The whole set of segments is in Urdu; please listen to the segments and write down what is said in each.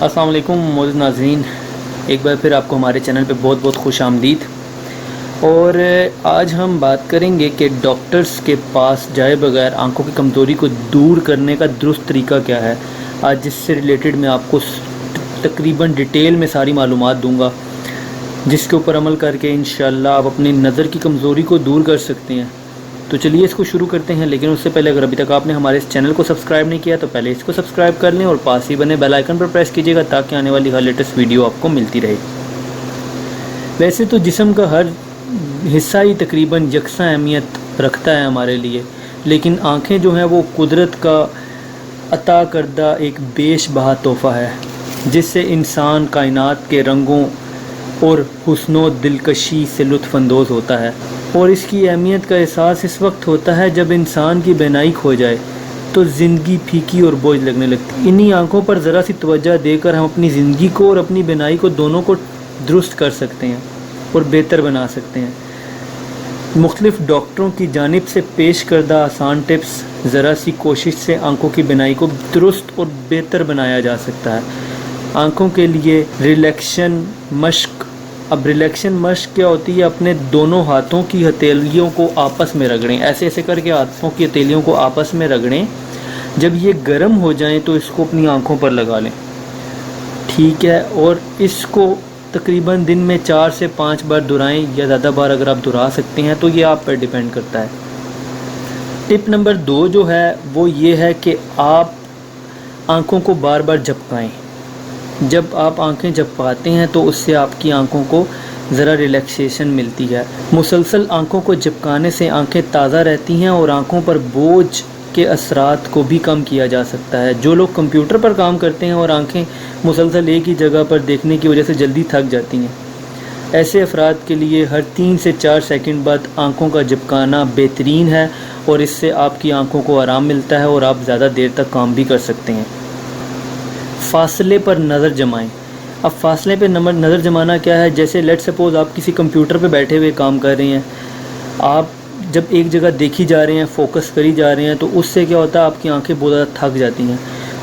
السلام علیکم معزز ناظرین، ایک بار پھر آپ کو ہمارے چینل پہ بہت بہت خوش آمدید۔ اور آج ہم بات کریں گے کہ ڈاکٹرز کے پاس جائے بغیر آنکھوں کی کمزوری کو دور کرنے کا درست طریقہ کیا ہے۔ آج جس سے ریلیٹڈ میں آپ کو تقریباً ڈیٹیل میں ساری معلومات دوں گا، جس کے اوپر عمل کر کے انشاءاللہ آپ اپنی نظر کی کمزوری کو دور کر سکتے ہیں۔ تو چلیے اس کو شروع کرتے ہیں، لیکن اس سے پہلے اگر ابھی تک آپ نے ہمارے اس چینل کو سبسکرائب نہیں کیا تو پہلے اس کو سبسکرائب کر لیں اور پاس ہی بنے بیل آئیکن پر پریس کیجیے گا تاکہ آنے والی ہر لیٹسٹ ویڈیو آپ کو ملتی رہے۔ ویسے تو جسم کا ہر حصہ ہی تقریباً یکساں اہمیت رکھتا ہے ہمارے لیے، لیکن آنکھیں جو ہیں وہ قدرت کا عطا کردہ ایک بیش بہا تحفہ ہے، جس سے انسان کائنات کے رنگوں اور حسن و دلکشی سے لطف اندوز ہوتا ہے، اور اس کی اہمیت کا احساس اس وقت ہوتا ہے جب انسان کی بینائی کھو جائے تو زندگی پھیکی اور بوجھ لگنے لگتی ہے۔ انہی آنکھوں پر ذرا سی توجہ دے کر ہم اپنی زندگی کو اور اپنی بینائی کو دونوں کو درست کر سکتے ہیں اور بہتر بنا سکتے ہیں۔ مختلف ڈاکٹروں کی جانب سے پیش کردہ آسان ٹپس، ذرا سی کوشش سے آنکھوں کی بینائی کو درست اور بہتر بنایا جا سکتا ہے۔ آنکھوں کے لیے ریلیکشن مشق۔ اب ریلیکشن مشق کیا ہوتی ہے؟ اپنے دونوں ہاتھوں کی ہتھیلیوں کو آپس میں رگڑیں، ایسے ایسے کر کے ہاتھوں کی ہتھیلیوں کو آپس میں رگڑیں۔ جب یہ گرم ہو جائیں تو اس کو اپنی آنکھوں پر لگا لیں، ٹھیک ہے؟ اور اس کو تقریباً دن میں 4 سے 5 بار دہرائیں، یا زیادہ بار اگر آپ دہرا سکتے ہیں تو یہ آپ پر ڈیپینڈ کرتا ہے۔ ٹپ نمبر 2 جو ہے وہ یہ ہے کہ آپ آنکھوں کو بار بار جھپکائیں۔ جب آپ آنکھیں جھپکاتے ہیں تو اس سے آپ کی آنکھوں کو ذرا ریلیکسیشن ملتی ہے۔ مسلسل آنکھوں کو جھپکانے سے آنکھیں تازہ رہتی ہیں اور آنکھوں پر بوجھ کے اثرات کو بھی کم کیا جا سکتا ہے۔ جو لوگ کمپیوٹر پر کام کرتے ہیں اور آنکھیں مسلسل ایک ہی جگہ پر دیکھنے کی وجہ سے جلدی تھک جاتی ہیں، ایسے افراد کے لیے ہر 3 سے 4 سیکنڈ بعد آنکھوں کا جھپکانا بہترین ہے، اور اس سے آپ کی آنکھوں کو آرام ملتا ہے اور آپ زیادہ دیر تک کام بھی کر سکتے ہیں۔ فاصلے پر نظر جمائیں۔ اب فاصلے پہ نظر جمانا کیا ہے؟ جیسے لیٹ سپوز آپ کسی کمپیوٹر پہ بیٹھے ہوئے کام کر رہے ہیں، آپ جب ایک جگہ دیکھی جا رہے ہیں، فوکس کری جا رہے ہیں، تو اس سے کیا ہوتا ہے؟ آپ کی آنکھیں بہت زیادہ تھک جاتی ہیں۔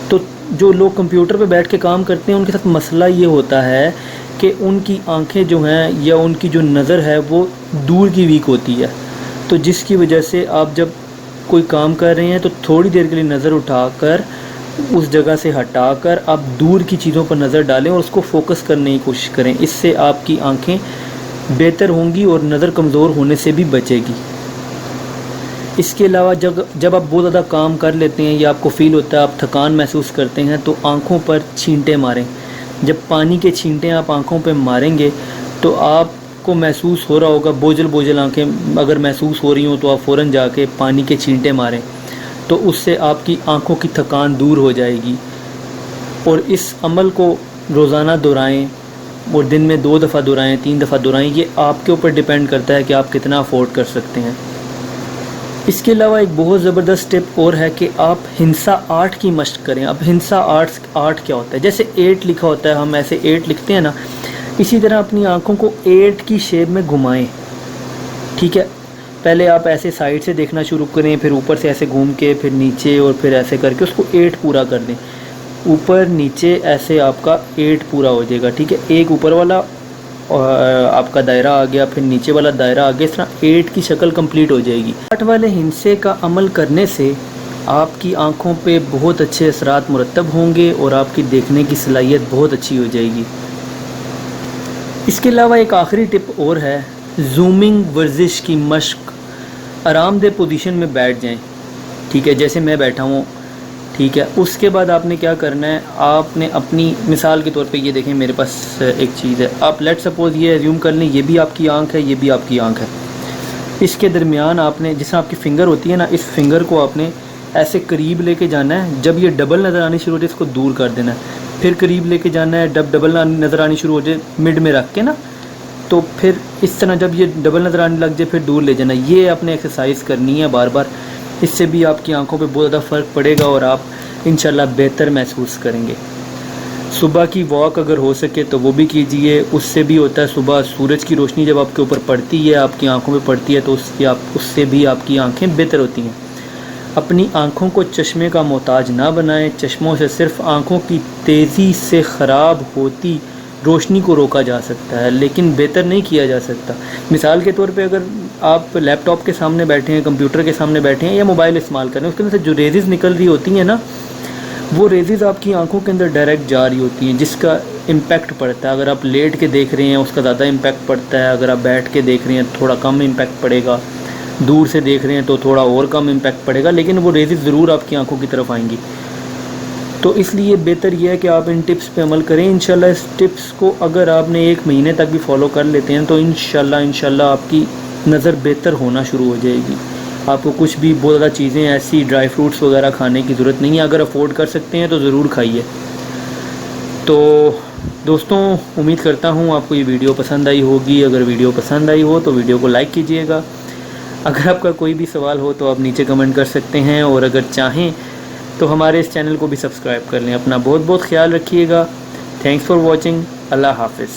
تو جو لوگ کمپیوٹر پہ بیٹھ کے کام کرتے ہیں ان کے ساتھ مسئلہ یہ ہوتا ہے کہ ان کی آنکھیں جو ہیں یا ان کی جو نظر ہے وہ دور کی ویک ہوتی ہے، تو جس کی وجہ سے آپ جب کوئی کام کر رہے ہیں تو تھوڑی دیر کے لیے نظر اٹھا کر اس جگہ سے ہٹا کر آپ دور کی چیزوں پر نظر ڈالیں اور اس کو فوکس کرنے کی کوشش کریں۔ اس سے آپ کی آنکھیں بہتر ہوں گی اور نظر کمزور ہونے سے بھی بچے گی۔ اس کے علاوہ جب آپ بہت زیادہ کام کر لیتے ہیں یا آپ کو فیل ہوتا ہے، آپ تھکان محسوس کرتے ہیں، تو آنکھوں پر چھینٹے ماریں۔ جب پانی کے چھینٹے آپ آنکھوں پہ ماریں گے تو آپ کو محسوس ہو رہا ہوگا، بوجھل بوجھل آنکھیں اگر محسوس ہو رہی ہوں تو آپ فوراً جا کے پانی کے چھینٹے ماریں، تو اس سے آپ کی آنکھوں کی تھکان دور ہو جائے گی۔ اور اس عمل کو روزانہ دہرائیں، اور دن میں 2 دفعہ دہرائیں، 3 دفعہ دہرائیں۔ یہ آپ کے اوپر ڈیپینڈ کرتا ہے کہ آپ کتنا افورڈ کر سکتے ہیں۔ اس کے علاوہ ایک بہت زبردست ٹپ اور ہے کہ آپ ہنسا 8 کی مشق کریں۔ اب ہنسا 8 کیا ہوتا ہے؟ جیسے 8 لکھا ہوتا ہے، ہم ایسے 8 لکھتے ہیں نا، اسی طرح اپنی آنکھوں کو 8 کی شیپ میں گھمائیں، ٹھیک ہے؟ پہلے آپ ایسے سائڈ سے دیکھنا شروع کریں، پھر اوپر سے ایسے گھوم کے، پھر نیچے، اور پھر ایسے کر کے اس کو 8 پورا کر دیں۔ اوپر نیچے ایسے آپ کا 8 پورا ہو جائے گا، ٹھیک ہے؟ ایک اوپر والا آپ کا دائرہ آ گیا، پھر نیچے والا دائرہ آ گیا، اس طرح 8 کی شکل کمپلیٹ ہو جائے گی۔ 8 والے ہندسے کا عمل کرنے سے آپ کی آنکھوں پہ بہت اچھے اثرات مرتب ہوں گے اور آپ کی دیکھنے کی صلاحیت بہت اچھی ہو جائے گی۔ اس کے علاوہ ایک آخری ٹپ اور ہے، زومنگ ورزش کی مشق۔ آرام دہ پوزیشن میں بیٹھ جائیں، ٹھیک ہے؟ جیسے میں بیٹھا ہوں، ٹھیک ہے؟ اس کے بعد آپ نے کیا کرنا ہے؟ آپ نے اپنی مثال کے طور پہ یہ دیکھیں، میرے پاس ایک چیز ہے، آپ لیٹ سپوز یہ ایزیوم کر لیں، یہ بھی آپ کی آنکھ ہے، یہ بھی آپ کی آنکھ ہے۔ اس کے درمیان آپ نے، جس طرح آپ کی فنگر ہوتی ہے نا، اس فنگر کو آپ نے ایسے قریب لے کے جانا ہے۔ جب یہ ڈبل نظر آنی شروع ہو جائے اس کو دور کر دینا ہے، پھر قریب لے کے جانا ہے، ڈبل نظر آنی شروع ہو جائے مڈ میں رکھ کے نا، تو پھر اس طرح جب یہ ڈبل نظر آنے لگ جائے پھر دور لے جانا۔ یہ آپ نے ایکسرسائز کرنی ہے بار بار، اس سے بھی آپ کی آنکھوں پہ بہت زیادہ فرق پڑے گا اور آپ انشاءاللہ بہتر محسوس کریں گے۔ صبح کی واک اگر ہو سکے تو وہ بھی کیجئے، اس سے بھی ہوتا ہے، صبح سورج کی روشنی جب آپ کے اوپر پڑتی ہے، آپ کی آنکھوں پہ پڑتی ہے، تو اس سے بھی آپ کی آنکھیں بہتر ہوتی ہیں۔ اپنی آنکھوں کو چشمے کا محتاج نہ بنائیں. چشموں سے صرف آنکھوں کی تیزی سے خراب ہوتی روشنی کو روکا جا سکتا ہے، لیکن بہتر نہیں کیا جا سکتا. مثال کے طور پہ اگر آپ لیپ ٹاپ کے سامنے بیٹھے ہیں، کمپیوٹر کے سامنے بیٹھے ہیں یا موبائل استعمال کر رہے ہیں، اس کے اندر سے جو ریزز نکل رہی ہوتی ہیں نا، وہ ریزز آپ کی آنکھوں کے اندر ڈائریکٹ جا رہی ہوتی ہیں، جس کا امپیکٹ پڑتا ہے. اگر آپ لیٹ کے دیکھ رہے ہیں اس کا زیادہ امپیکٹ پڑتا ہے، اگر آپ بیٹھ کے دیکھ رہے ہیں تھوڑا کم امپیکٹ پڑے گا، دور سے دیکھ رہے ہیں تو تھوڑا اور کم امپیکٹ پڑے گا، لیکن وہ ریزز ضرور آپ کی آنکھوں کی طرف آئیں گی. تو اس لیے بہتر یہ ہے کہ آپ ان ٹپس پہ عمل کریں. انشاءاللہ اس ٹپس کو اگر آپ نے 1 مہینے تک بھی فالو کر لیتے ہیں تو انشاءاللہ آپ کی نظر بہتر ہونا شروع ہو جائے گی. آپ کو کچھ بھی بہت زیادہ چیزیں ایسی ڈرائی فروٹس وغیرہ کھانے کی ضرورت نہیں ہے. اگر افورڈ کر سکتے ہیں تو ضرور کھائیے. تو دوستوں، امید کرتا ہوں آپ کو یہ ویڈیو پسند آئی ہوگی. اگر ویڈیو پسند آئی ہو تو ویڈیو کو لائک کیجئے گا. اگر آپ کا کوئی بھی سوال ہو تو آپ نیچے کمنٹ کر سکتے ہیں، اور اگر چاہیں تو ہمارے اس چینل کو بھی سبسکرائب کر لیں. اپنا بہت خیال رکھیے گا. Thanks for watching. اللہ حافظ.